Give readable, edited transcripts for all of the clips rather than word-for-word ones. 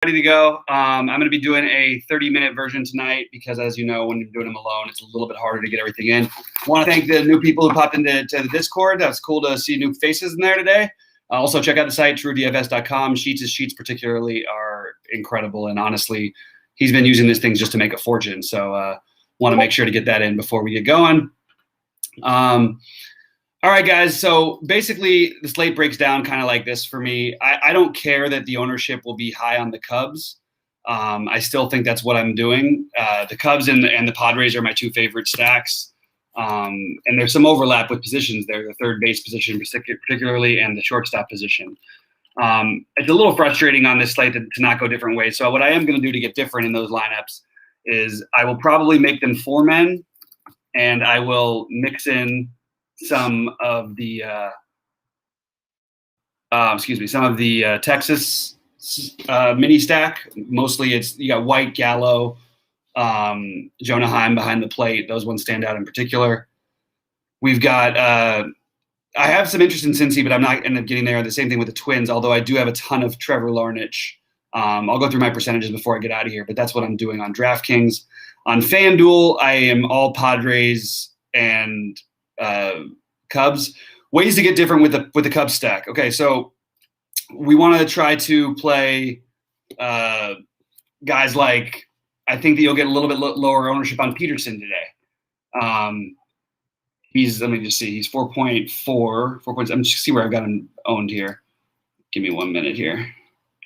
Ready to go. I'm going to be doing a 30-minute version tonight because, as you know, when you're doing them alone, it's a little bit harder to get everything in. I want to thank the new people who popped into the Discord. That's cool to see new faces in there today. Also, check out the site, truedfs.com. Sheets particularly are incredible, and honestly, he's been using these things just to make a fortune. So want to make sure to get that in before we get going. All right, guys. So basically, the slate breaks down kind of like this for me. I don't care that the ownership will be high on the Cubs. I still think that's what I'm doing. The Cubs and the Padres are my two favorite stacks. And there's some overlap with positions there, the third base position particularly and the shortstop position. It's a little frustrating on this slate to not go different ways. So what I am going to do to get different in those lineups is I will probably make them 4 men, and I will mix in some of the Texas mini stack. Mostly it's you got White, Gallo, Jonah Heim behind the plate. Those ones stand out in particular. We've got I have some interest in Cincy, but I'm not end up getting there. The same thing with the Twins, although I do have a ton of Trevor Larnach. I'll go through my percentages before I get out of here, but that's what I'm doing on DraftKings. On FanDuel, I am all Padres and Cubs. Ways to get different with the Cubs stack. Okay, so we want to try to play guys like, I think that you'll get a little bit lower ownership on Peterson today. Let me just see, he's 4.4 points. I'm just see where I've got him owned here. Give me 1 minute here.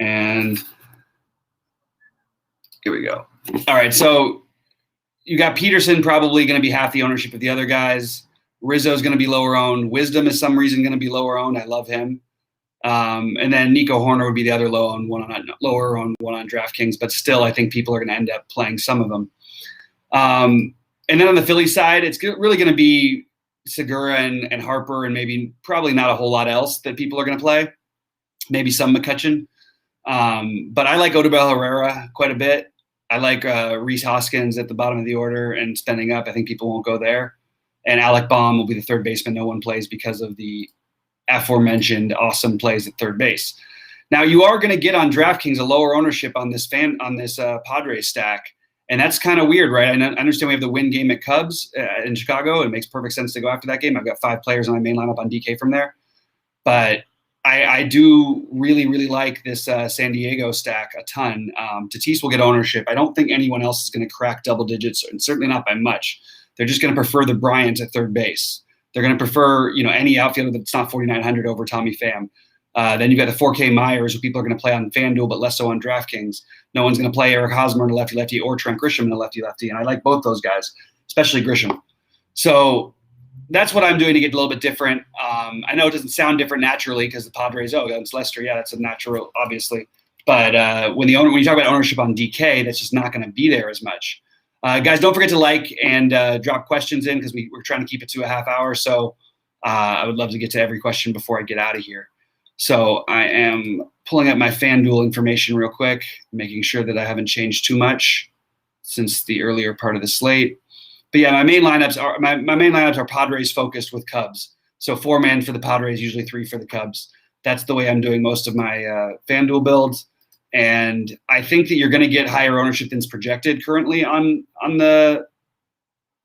And here we go. All right, so you got Peterson probably going to be half the ownership of the other guys. Rizzo's going to be lower owned. Wisdom is some reason going to be lower owned. I love him. And then Nico Horner would be the other lower owned one on DraftKings, but still I think people are going to end up playing some of them. And then on the Philly side, it's really going to be Segura and Harper, and probably not a whole lot else that people are going to play. Maybe some McCutchen. But I like Odubel Herrera quite a bit. I like Rhys Hoskins at the bottom of the order and spending up. I think people won't go there. And Alec Baum will be the third baseman no one plays because of the aforementioned awesome plays at third base. Now, you are going to get on DraftKings a lower ownership on this Padres stack, and that's kind of weird, right? I understand we have the win game at Cubs in Chicago. It makes perfect sense to go after that game. I've got 5 players on my main lineup on DK from there. But I do really, really like this San Diego stack a ton. Tatis will get ownership. I don't think anyone else is going to crack double digits, and certainly not by much. They're just going to prefer the Bryant at third base. They're going to prefer, any outfielder that's not 4,900 over Tommy Pham. Then you've got the 4K Myers, who people are going to play on FanDuel, but less so on DraftKings. No one's going to play Eric Hosmer in a lefty-lefty or Trent Grisham in a lefty-lefty, and I like both those guys, especially Grisham. So that's what I'm doing to get a little bit different. I know it doesn't sound different naturally because the Padres, it's Lester. Yeah, that's a natural, obviously. But when you talk about ownership on DK, that's just not going to be there as much. Guys, don't forget to like and drop questions in because we're trying to keep it to a half hour. So I would love to get to every question before I get out of here. So I am pulling up my FanDuel information real quick, making sure that I haven't changed too much since the earlier part of the slate. But yeah, my main lineups are Padres focused with Cubs. So 4 men for the Padres, usually 3 for the Cubs. That's the way I'm doing most of my FanDuel builds. And I think that you're going to get higher ownership than's projected currently on the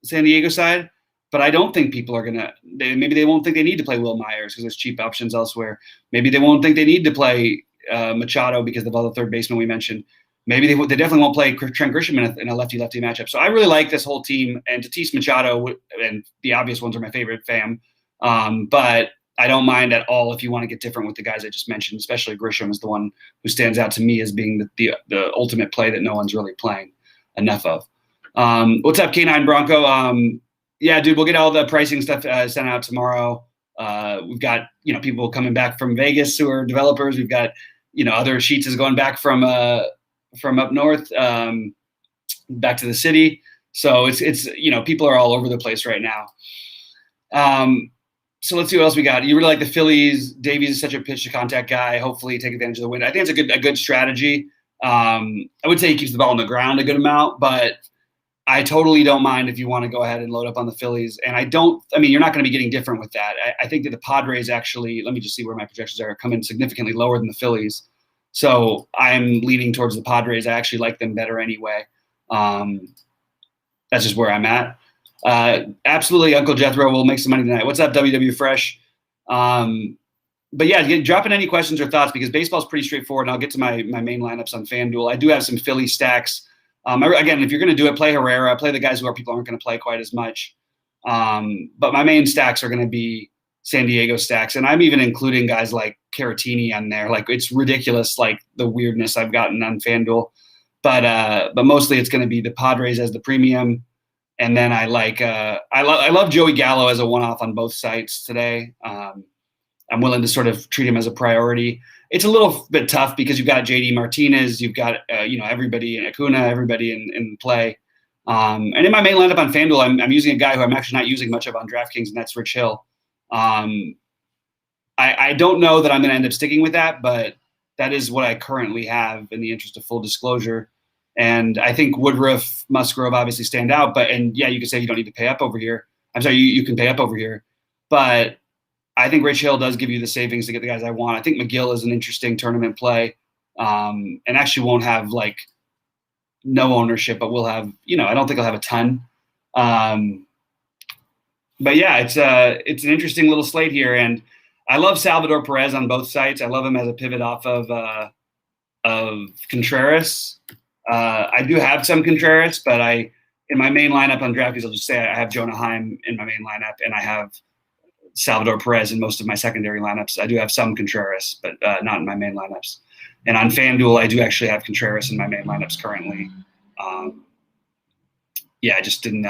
San Diego side. But I don't think people are going to – maybe they won't think they need to play Will Myers because there's cheap options elsewhere. Maybe they won't think they need to play Machado because of all the third basemen we mentioned. Maybe they definitely won't play Trent Grisham in a lefty-lefty matchup. So I really like this whole team. And Tatis, Machado, and the obvious ones are my favorite, Pham. But I don't mind at all if you want to get different with the guys I just mentioned, especially Grisham is the one who stands out to me as being the ultimate play that no one's really playing enough of. What's up, K9 Bronco? Yeah, dude, we'll get all the pricing stuff sent out tomorrow. We've got, people coming back from Vegas who are developers. We've got, other Sheets is going back from up north back to the city. So it's people are all over the place right now. So let's see what else we got. You really like the Phillies. Davies is such a pitch to contact guy. Hopefully take advantage of the wind. I think it's a good strategy. I would say he keeps the ball on the ground a good amount, but I totally don't mind if you want to go ahead and load up on the Phillies. And you're not going to be getting different with that. I think that the Padres actually, let me just see where my projections are, come in significantly lower than the Phillies. So I'm leaning towards the Padres. I actually like them better anyway. That's just where I'm at. Absolutely, Uncle Jethro will make some money tonight. What's up, WW Fresh? But yeah, drop in any questions or thoughts because baseball's pretty straightforward. And I'll get to my main lineups on FanDuel. I do have some Philly stacks. Again, if you're going to do it, play Herrera, play the guys who people aren't going to play quite as much. But my main stacks are going to be San Diego stacks, and I'm even including guys like Caratini on there. Like it's ridiculous, like the weirdness I've gotten on FanDuel. But mostly it's going to be the Padres as the premium, and then I love Joey Gallo as a one-off on both sites today. I'm willing to sort of treat him as a priority. It's a little bit tough because you've got JD Martinez, you've got everybody in Acuna, everybody in play. And in my main lineup on FanDuel, I'm using a guy who I'm actually not using much of on DraftKings, and that's Rich Hill. I don't know that I'm going to end up sticking with that, but that is what I currently have in the interest of full disclosure. And I think Woodruff, Musgrove obviously stand out. And yeah, you could say you don't need to pay up over here. I'm sorry, you can pay up over here. But I think Rich Hill does give you the savings to get the guys I want. I think McGill is an interesting tournament play, and actually won't have like no ownership, but we'll have, I don't think I'll have a ton. But yeah, it's an interesting little slate here, and I love Salvador Perez on both sites. I love him as a pivot off of Contreras. I do have some Contreras, but in my main lineup on DraftKings, I'll just say I have Jonah Heim in my main lineup, and I have Salvador Perez in most of my secondary lineups. I do have some Contreras, but not in my main lineups. And on FanDuel, I do actually have Contreras in my main lineups currently. I just didn't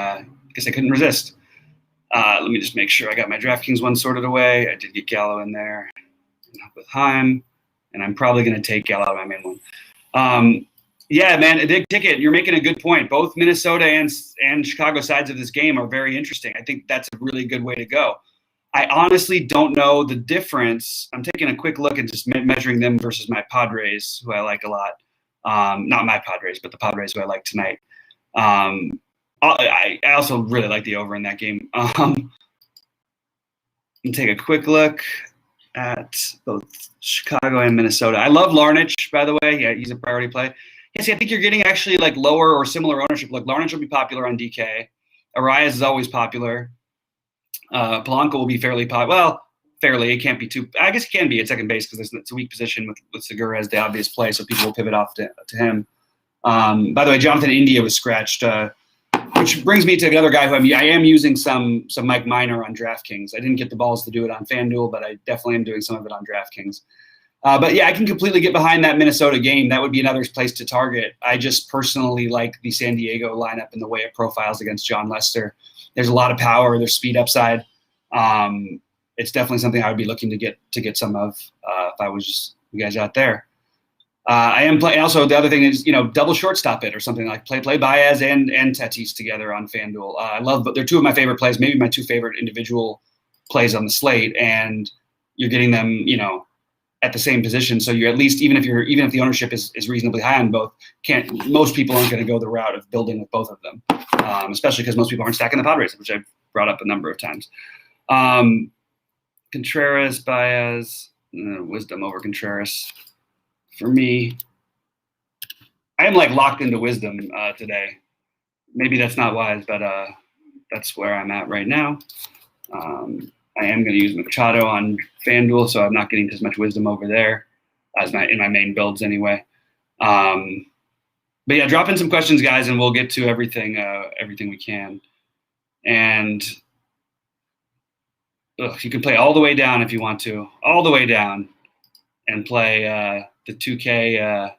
guess I couldn't resist. Let me just make sure I got my DraftKings one sorted away. I did get Gallo in there with Heim, and I'm probably going to take Gallo out of my main one. Yeah, man, a big ticket. You're making a good point. Both Minnesota and Chicago sides of this game are very interesting. I think that's a really good way to go. I honestly don't know the difference. I'm taking a quick look and just measuring them versus my Padres, who I like a lot. Not my Padres, but the Padres who I like tonight. I also really like the over in that game. And take a quick look at both Chicago and Minnesota. I love Larnach, by the way. Yeah, he's a priority play. Yeah, see, I think you're getting actually like lower or similar ownership. Like Larnach will be popular on DK. Arias is always popular. Polanco will be fairly popular. Well, fairly. It can't be too. I guess it can be at second base because it's a weak position with Segura as the obvious play, so people will pivot off to him. By the way, Jonathan India was scratched, which brings me to the other guy who I am using some Mike Minor on DraftKings. I didn't get the balls to do it on FanDuel, but I definitely am doing some of it on DraftKings. But yeah, I can completely get behind that Minnesota game. That would be another place to target. I just personally like the San Diego lineup and the way it profiles against John Lester. There's a lot of power. There's speed upside. It's definitely something I would be looking to get some of if I was just you guys out there. I am playing. Also, the other thing is double shortstop it or something like play Baez and Tatis together on FanDuel. I love, but they're two of my favorite plays, maybe my two favorite individual plays on the slate, and you're getting them at the same position. So you're at least even if the ownership is reasonably high on both, most people aren't going to go the route of building with both of them, especially because most people aren't stacking the Padres, which I've brought up a number of times. Contreras, Baez, Wisdom over Contreras. For me, I am like locked into Wisdom today. Maybe that's not wise, but that's where I'm at right now. I am going to use Machado on FanDuel, so I'm not getting as much Wisdom over there as in my main builds anyway. But yeah, drop in some questions, guys, and we'll get to everything we can. And you can play all the way down if you want to, all the way down, and play the 2K.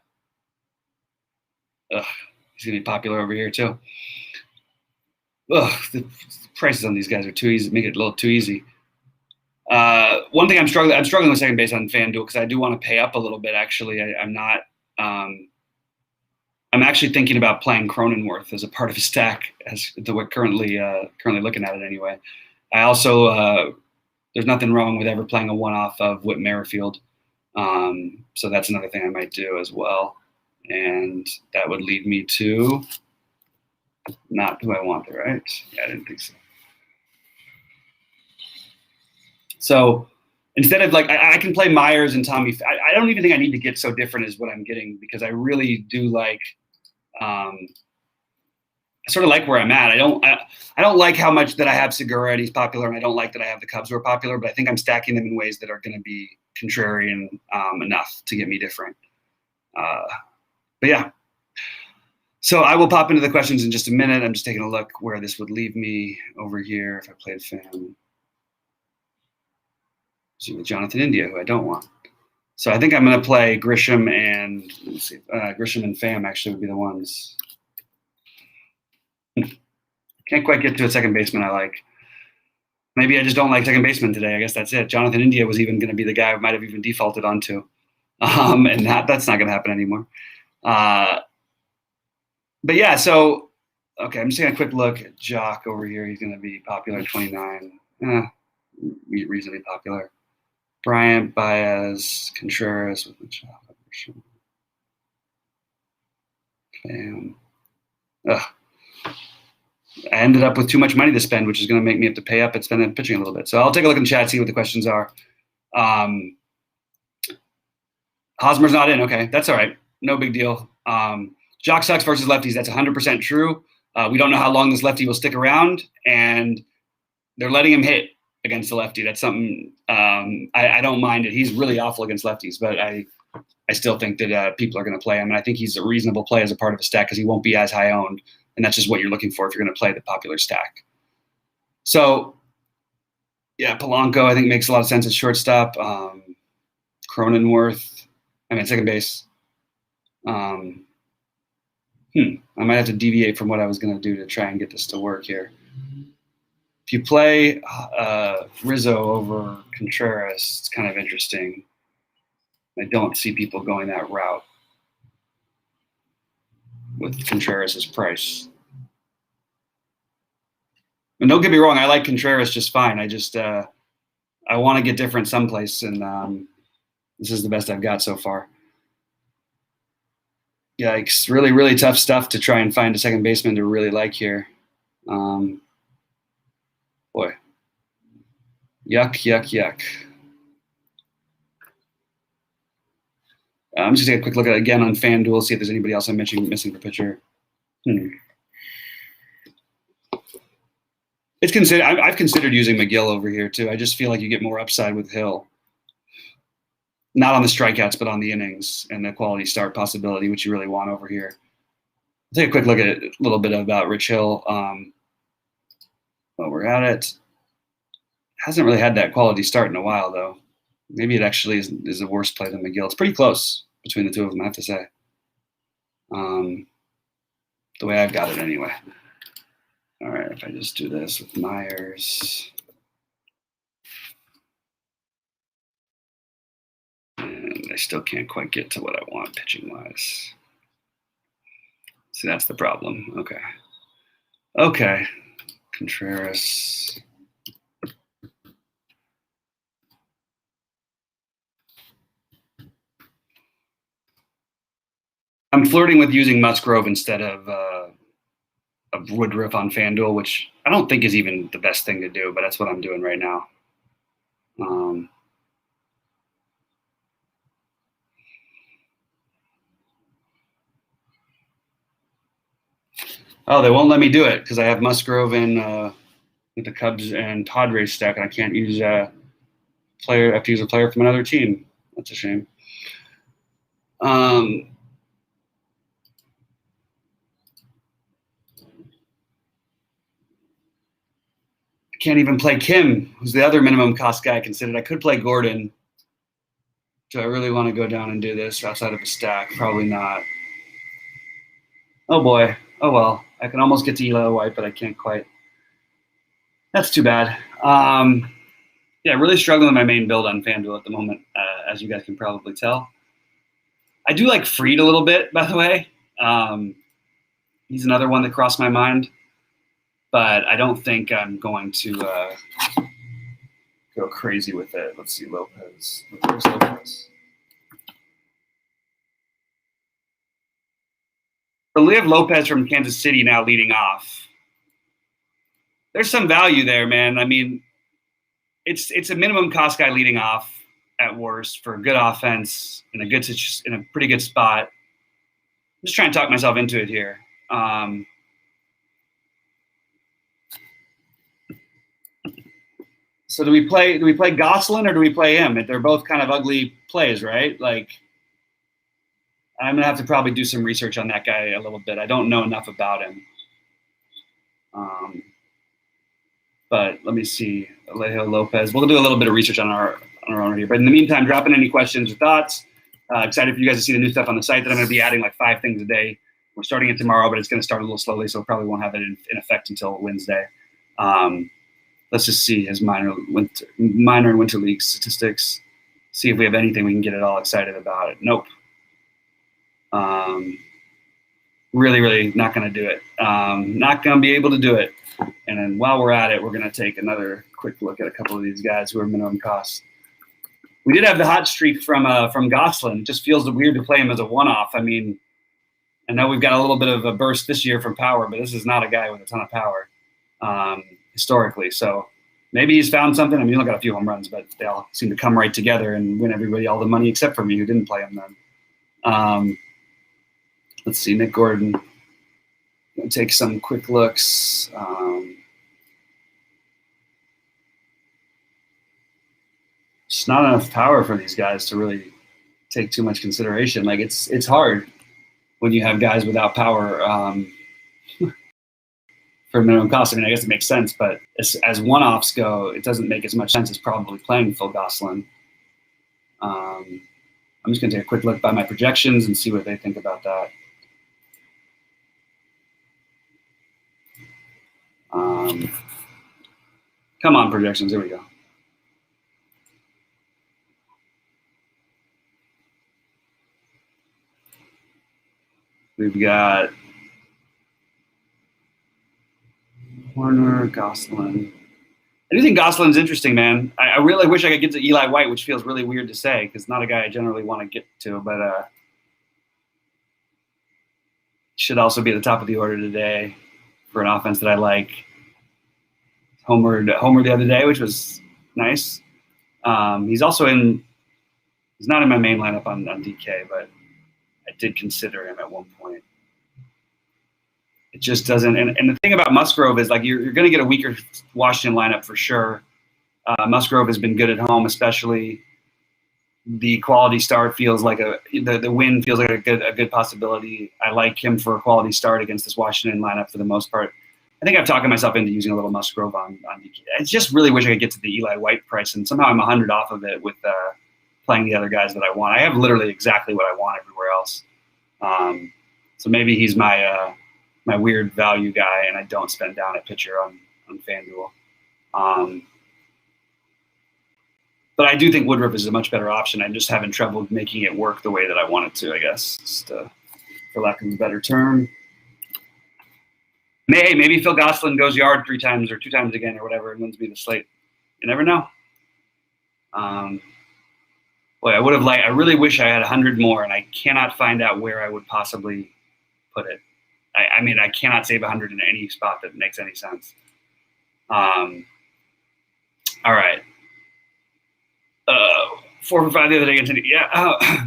He's going to be popular over here too. The prices on these guys are too easy. Make it a little too easy. One thing I'm struggling with second base on FanDuel because I do want to pay up a little bit. Actually, I'm not. I'm actually thinking about playing Cronenworth as a part of a stack as we're currently looking at it anyway. I also there's nothing wrong with ever playing a one-off of Whit Merrifield. So that's another thing I might do as well. And that would lead me to not who I wanted, right? Yeah, I didn't think so. So instead of like, I can play Myers and Tommy. I don't even think I need to get so different as what I'm getting, because I really do like, I sort of like where I'm at. I don't like how much that I have Segura and he's popular, and I don't like that I have the Cubs who are popular, but I think I'm stacking them in ways that are going to be contrarian enough to get me different. But yeah. So I will pop into the questions in just a minute. I'm just taking a look where this would leave me over here if I played Pham. With Jonathan India, who I don't want. So I think I'm going to play Grisham and, let's see, Grisham and Pham actually would be the ones. Can't quite get to a second baseman I like. Maybe I just don't like second baseman today. I guess that's it. Jonathan India was even going to be the guy I might have even defaulted onto. And that's not going to happen anymore. But yeah, so, okay, I'm just taking a quick look at Jock over here. He's going to be popular, 29. Reasonably popular. Bryant, Baez, Contreras with Machado. I ended up with too much money to spend, which is going to make me have to pay up and spend on pitching a little bit. So I'll take a look in the chat, see what the questions are. Hosmer's not in. Okay, that's all right. No big deal. Jock sucks versus lefties. That's 100% true. We don't know how long this lefty will stick around, and they're letting him hit against the lefty. That's something I don't mind it. He's really awful against lefties, but I still think that people are going to play him, and I think he's a reasonable play as a part of a stack because he won't be as high owned, and that's just what you're looking for if you're going to play the popular stack. So, yeah, Polanco I think makes a lot of sense at shortstop. Cronenworth, second base. I might have to deviate from what I was going to do to try and get this to work here. If you play Rizzo over Contreras, it's kind of interesting. I don't see people going that route with Contreras' price. And don't get me wrong, I like Contreras just fine. I just I want to get different someplace, and this is the best I've got so far. Yikes, really, really tough stuff to try and find a second baseman to really like here. Boy. Yuck, yuck, yuck. I'm just going to take a quick look at it again on FanDuel, see if there's anybody else I'm missing for pitcher. It's considered. I've considered using McGill over here too. I just feel like you get more upside with Hill. Not on the strikeouts, but on the innings and the quality start possibility, which you really want over here. I'll take a quick look at a little bit about Rich Hill while we're at it. Hasn't really had that quality start in a while, though. Maybe it actually is a worse play than McGill. It's pretty close between the two of them, I have to say. The way I've got it anyway. All right, if I just do this with Myers. And I still can't quite get to what I want pitching-wise. See, that's the problem. Okay. Okay. Contreras. I'm flirting with using Musgrove instead of Woodruff on FanDuel, which I don't think is even the best thing to do, but that's what I'm doing right now. Oh, they won't let me do it because I have Musgrove in with the Cubs and Padres stack, and I can't use a player. I have to use a player from another team. That's a shame. Can't even play Kim, who's the other minimum cost guy I considered. I could play Gordon. Do I really want to go down and do this outside of a stack? Probably not. Oh boy. Oh well. I can almost get to Eli White, but I can't quite. That's too bad. Yeah, really struggling with my main build on FanDuel at the moment, as you guys can probably tell. I do like Fried a little bit, by the way. He's another one that crossed my mind. But I don't think I'm going to go crazy with it. Let's see, Lopez. Where's Lopez? So we have Lopez from Kansas City now leading off. There's some value there, man. I mean, it's a minimum cost guy leading off at worst for a good offense in a pretty good spot. I'm just trying to talk myself into it here. So do we play Gosselin or do we play him? They're both kind of ugly plays, right? Like, I'm gonna have to probably do some research on that guy a little bit. I don't know enough about him. But let me see. Alejo Lopez. We'll do a little bit of research on our own here. But in the meantime, drop in any questions or thoughts. Excited for you guys to see the new stuff on the site that I'm going to be adding like 5 things a day. We're starting it tomorrow, but it's going to start a little slowly, so probably won't have it in effect until Wednesday. Let's just see his minor and winter league statistics. See if we have anything we can get it all excited about it. Nope. Really, really not going to do it. Not going to be able to do it. And then while we're at it, we're going to take another quick look at a couple of these guys who are minimum cost. We did have the hot streak from Gosselin. It just feels weird to play him as a one-off. I mean, I know we've got a little bit of a burst this year from power, but this is not a guy with a ton of power historically. So maybe he's found something. I mean, he only got a few home runs, but they all seem to come right together and win everybody all the money except for me, who didn't play him then. Let's see, Nick Gordon. Take some quick looks. Just not enough power for these guys to really take too much consideration. Like it's hard when you have guys without power for minimum cost. I mean, I guess it makes sense, but as one-offs go, it doesn't make as much sense as probably playing Phil Gosselin. I'm just going to take a quick look by my projections and see what they think about that. Come on, projections. Here we go. We've got Warner, Gosselin. I do think Gosselin's interesting, man. I really wish I could get to Eli White, which feels really weird to say because not a guy I generally want to get to, but should also be at the top of the order today for an offense that I like. Homer the other day, which was nice. He's also he's not in my main lineup on DK, but I did consider him at one point. It just doesn't. And the thing about Musgrove is like you're going to get a weaker Washington lineup for sure. Musgrove has been good at home, especially. The quality start feels like the win feels like a good possibility. I like him for a quality start against this Washington lineup for the most part. I think I've talked myself into using a little Musgrove on DK. I just really wish I could get to the Eli White price, and somehow I'm 100 off of it with playing the other guys that I want. I have literally exactly what I want everywhere else. So maybe he's my weird value guy, and I don't spend down at pitcher on FanDuel. But I do think Woodruff is a much better option. I'm just having trouble making it work the way that I want it to, I guess, just, for lack of a better term. Maybe Phil Gosselin goes yard 3 times or 2 times again or whatever and wins me the slate. You never know. Boy, I really wish I had 100 more, and I cannot find out where I would possibly put it. I mean, I cannot save 100 in any spot that makes any sense. All right. 4 for 5 the other day against Cincy. Yeah.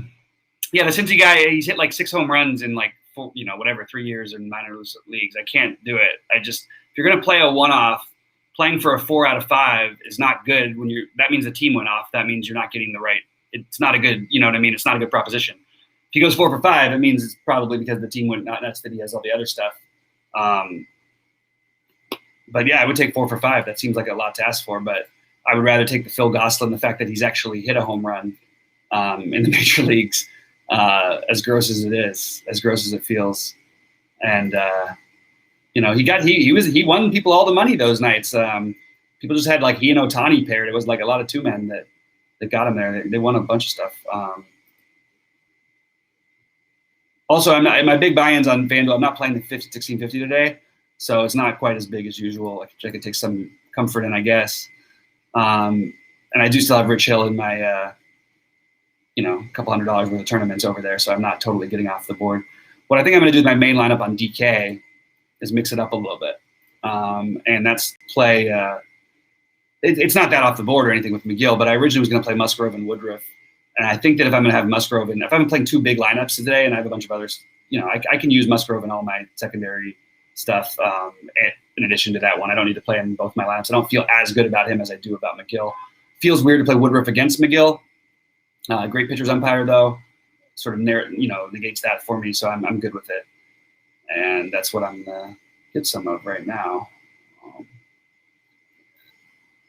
Yeah, the Cincy guy, he's hit like 6 home runs in like 4, 3 years in minor leagues. I can't do it. If you're going to play a one-off, playing for a 4 out of 5 is not good. That means the team went off. That means you're not getting the right. It's not a good, you know what I mean? It's not a good proposition. If he goes 4 for 5, it means it's probably because the team went nuts that he has all the other stuff. But yeah, I would take 4 for 5. That seems like a lot to ask for, but I would rather take the Phil Gosselin, the fact that he's actually hit a home run in the major leagues, as gross as it is, as gross as it feels. And, he won people all the money those nights. People just had like he and Ohtani paired. It was like a lot of 2 men that got him there. They won a bunch of stuff. Also, my big buy-ins on FanDuel, I'm not playing the 1650 today, so it's not quite as big as usual. I could take some comfort in, I guess. And I do still have Rich Hill in my, a couple $100 worth of tournaments over there, so I'm not totally getting off the board. What I think I'm going to do with my main lineup on DK is mix it up a little bit, and that's play it's not that off the board or anything with McGill, but I originally was going to play Musgrove and Woodruff. And I think that if I'm going to have Musgrove, and if I'm playing two big lineups today and I have a bunch of others, I can use Musgrove in all my secondary stuff in addition to that one. I don't need to play in both my lineups. I don't feel as good about him as I do about McGill. Feels weird to play Woodruff against McGill. Great pitcher's umpire, though, sort of negates that for me, so I'm good with it. And that's what I'm going to get some of right now.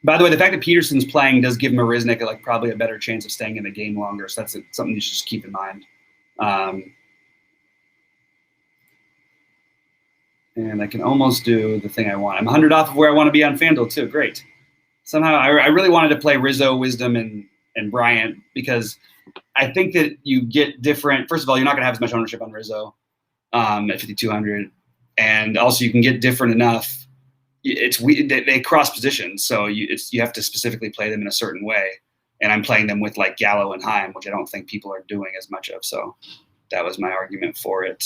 By the way, the fact that Peterson's playing does give Marisnick probably a better chance of staying in the game longer. So that's something you should just keep in mind. And I can almost do the thing I want. I'm 100 off of where I want to be on FanDuel too. Great. Somehow I really wanted to play Rizzo, Wisdom, and Bryant because I think that you get different. First of all, you're not going to have as much ownership on Rizzo at 5,200, and also you can get different enough. They cross positions, so you have to specifically play them in a certain way. And I'm playing them with Gallo and Heim, which I don't think people are doing as much of. So that was my argument for it.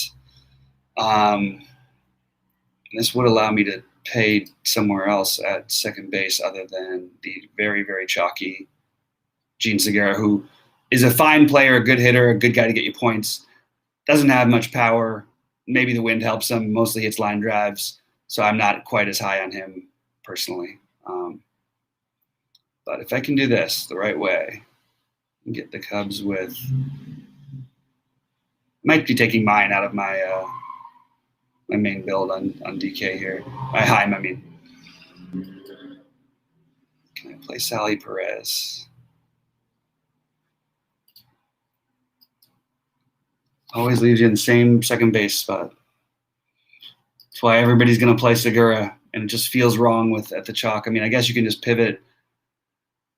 This would allow me to pay somewhere else at second base other than the very, very chalky Gene Segura, who is a fine player, a good hitter, a good guy to get you points. Doesn't have much power. Maybe the wind helps him. Mostly hits line drives. So I'm not quite as high on him personally. But if I can do this the right way and get the Cubs with – might be taking mine out of my my main build on DK here. My Heim, I mean. Can I play Sally Perez? Always leaves you in the same second base spot. That's why everybody's going to play Segura, and it just feels wrong at the chalk. I mean, I guess you can just pivot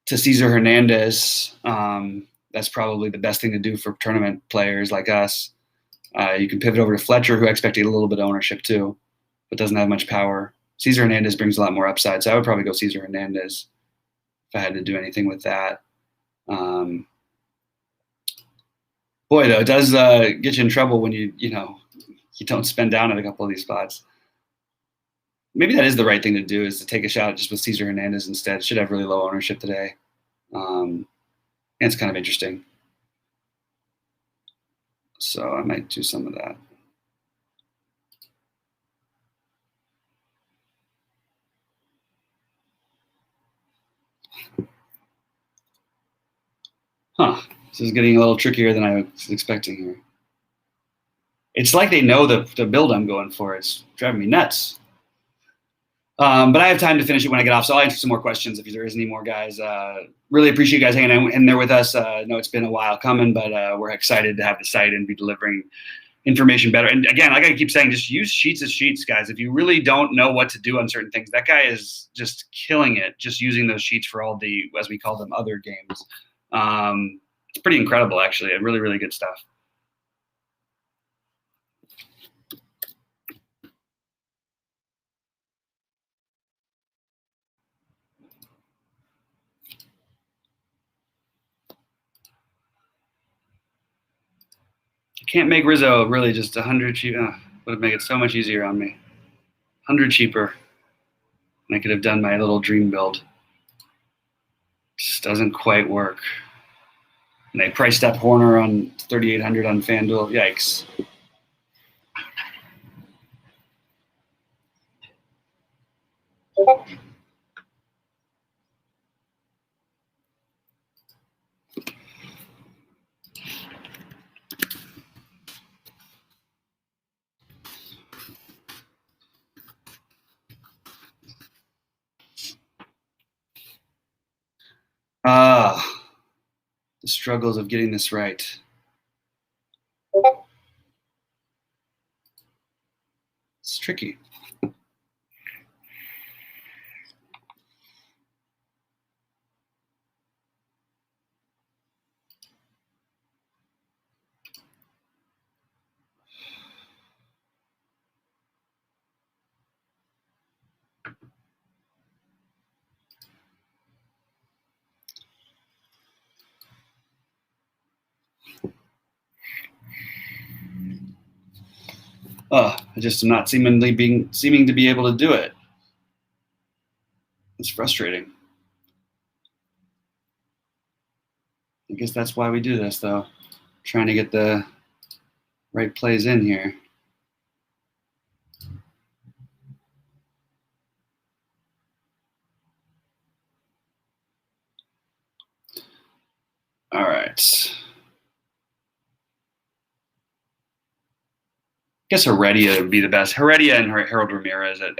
to Cesar Hernandez. That's probably the best thing to do for tournament players like us. You can pivot over to Fletcher, who I expect to get a little bit of ownership too, but doesn't have much power. Cesar Hernandez brings a lot more upside, so I would probably go Cesar Hernandez if I had to do anything with that. Boy, though, it does get you in trouble when you don't spend down at a couple of these spots. Maybe that is the right thing to do, is to take a shot just with Cesar Hernandez instead. Should have really low ownership today. And it's kind of interesting. So I might do some of that. This is getting a little trickier than I was expecting here. It's like they know the build I'm going for. It's driving me nuts. But I have time to finish it when I get off, so I'll answer some more questions if there is any more, guys. Really appreciate you guys hanging in there with us. I know it's been a while coming, but we're excited to have the site and be delivering information better. And again, like I keep saying, just use Sheets as Sheets, guys. If you really don't know what to do on certain things, that guy is just killing it, just using those sheets for all the, as we call them, other games. It's pretty incredible, actually. Really, really good stuff. Can't make Rizzo really just 100 cheap. Would make it so much easier on me. 100 cheaper. And I could have done my little dream build. Just doesn't quite work. And they priced up Horner on 3,800 on FanDuel. Yikes. The struggles of getting this right. It's tricky. I just am not seeming to be able to do it. It's frustrating. I guess that's why we do this, though. Trying to get the right plays in here. All right. I guess Heredia would be the best. Heredia and Harold Ramirez at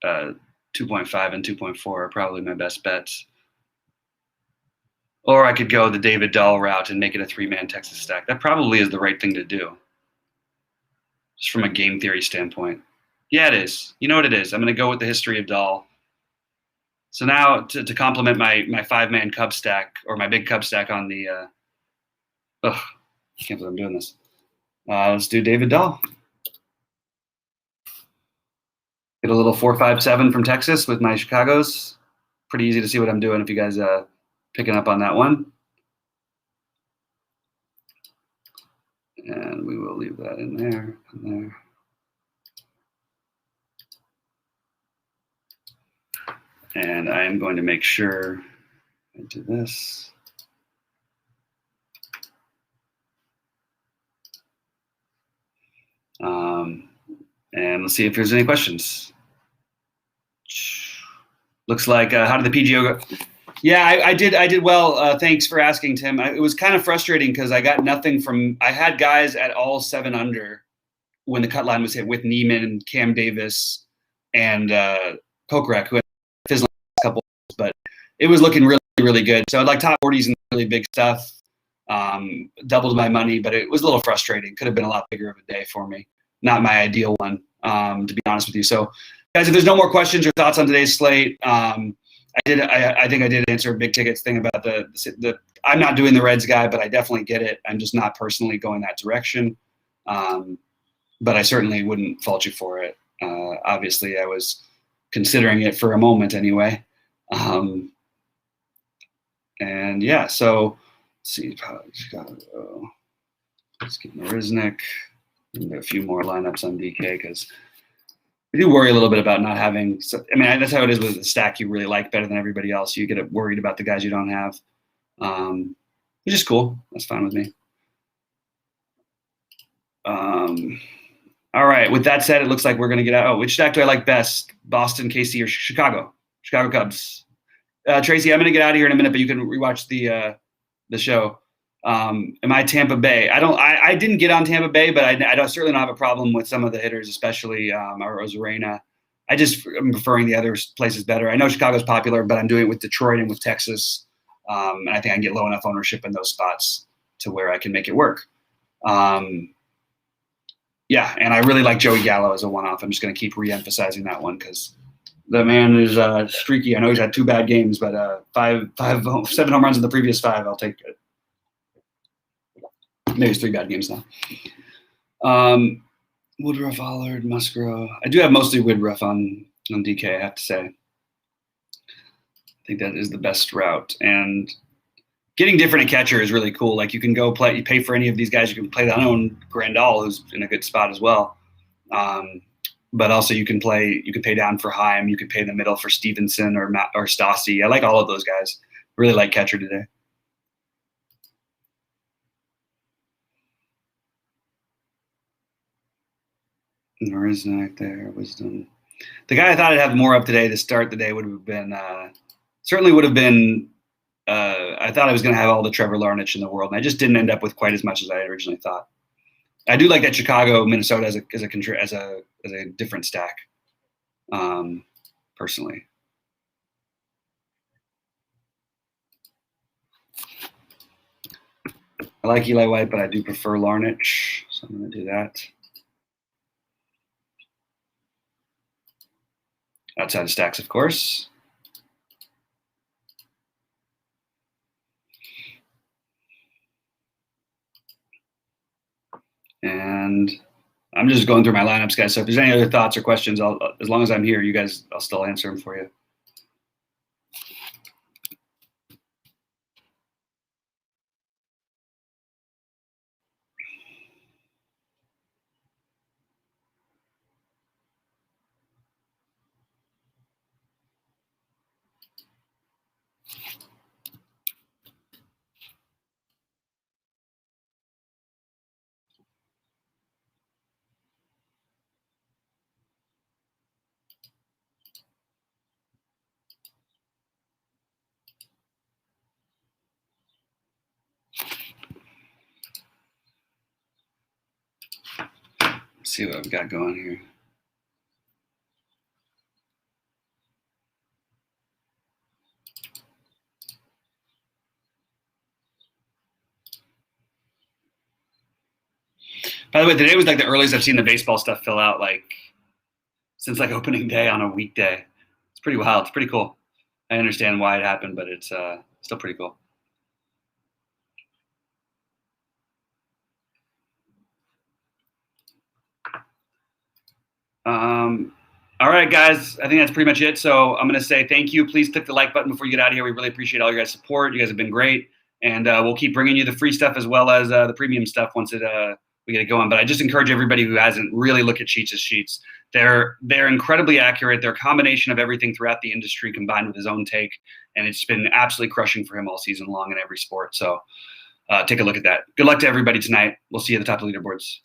2.5 and 2.4 are probably my best bets. Or I could go the David Dahl route and make it a 3-man Texas stack. That probably is the right thing to do, just from a game theory standpoint. Yeah, it is. You know what it is. I'm going to go with the history of Dahl. So now to complement my 5-man Cub stack, or my big Cub stack on the I can't believe I'm doing this. Let's do David Dahl. Get a little 4-5-7 from Texas with my Chicago's. Pretty easy to see what I'm doing if you guys picking up on that one. And we will leave that in there. And I am going to make sure I do this. And let's see if there's any questions. Looks like how did the PGO go? Yeah, I did well. Thanks for asking, Tim. It was kind of frustrating because I got nothing from. I had guys at all 7 under when the cut line was hit with Neiman, Cam Davis, and Kokrak, who had fizzled a couple, but it was looking really, really good. So I'd like top 40s and really big stuff. Doubled my money, but it was a little frustrating. Could have been a lot bigger of a day for me. Not my ideal one, to be honest with you. So, guys, if there's no more questions or thoughts on today's slate, I think I did answer a big tickets thing about the. I'm not doing the Reds guy, but I definitely get it. I'm just not personally going that direction. But I certainly wouldn't fault you for it. Obviously, I was considering it for a moment anyway. And yeah, so let's see. Let's get Marisnik. A few more lineups on DK because I do worry a little bit about not having. I mean, that's how it is with the stack you really like better than everybody else. You get worried about the guys you don't have, which is cool. That's fine with me. All right. With that said, it looks like we're going to get out. Oh, which stack do I like best? Boston, KC, or Chicago? Chicago Cubs. Tracy, I'm going to get out of here in a minute, but you can rewatch the show. Am I Tampa Bay? I didn't get on Tampa Bay, but I certainly don't have a problem with some of the hitters, especially Rosarena. I'm preferring the other places better. I know Chicago's popular, but I'm doing it with Detroit and with Texas. And I think I can get low enough ownership in those spots to where I can make it work. Yeah, and I really like Joey Gallo as a one-off. I'm just going to keep re-emphasizing that one because the man is streaky. I know he's had 2 bad games, but 7 home runs in the previous 5. I'll take it. Maybe it's 3 bad games now. Woodruff, Allard, Musgrove. I do have mostly Woodruff on DK, I have to say. I think that is the best route. And getting different at catcher is really cool. Like you can go play, you pay for any of these guys. You can play the unknown Grandal, who's in a good spot as well. But also you can pay down for Heim. You could pay in the middle for Stevenson or Stassi. I like all of those guys. Really like catcher today. Marisnik there, Wisdom. The guy I thought I'd have more of today to start the day would have been I thought I was going to have all the Trevor Larnach in the world, and I just didn't end up with quite as much as I originally thought. I do like that Chicago, Minnesota as a different stack, personally. I like Eli White, but I do prefer Larnach, so I'm going to do that. Outside of stacks, of course. And I'm just going through my lineups, guys. So if there's any other thoughts or questions, as long as I'm here, I'll still answer them for you. Let's see what I've got going here. By the way, today was like the earliest I've seen the baseball stuff fill out like since like opening day on a weekday. It's pretty wild. It's pretty cool. I understand why it happened, but it's still pretty cool. All right, guys. I think that's pretty much it. So I'm going to say thank you. Please click the like button before you get out of here. We really appreciate all your guys' support. You guys have been great. And we'll keep bringing you the free stuff as well as the premium stuff once we get it going. But I just encourage everybody who hasn't really look at Cheats' sheets. They're incredibly accurate. They're a combination of everything throughout the industry combined with his own take. And it's been absolutely crushing for him all season long in every sport. So take a look at that. Good luck to everybody tonight. We'll see you at the top of the leaderboards.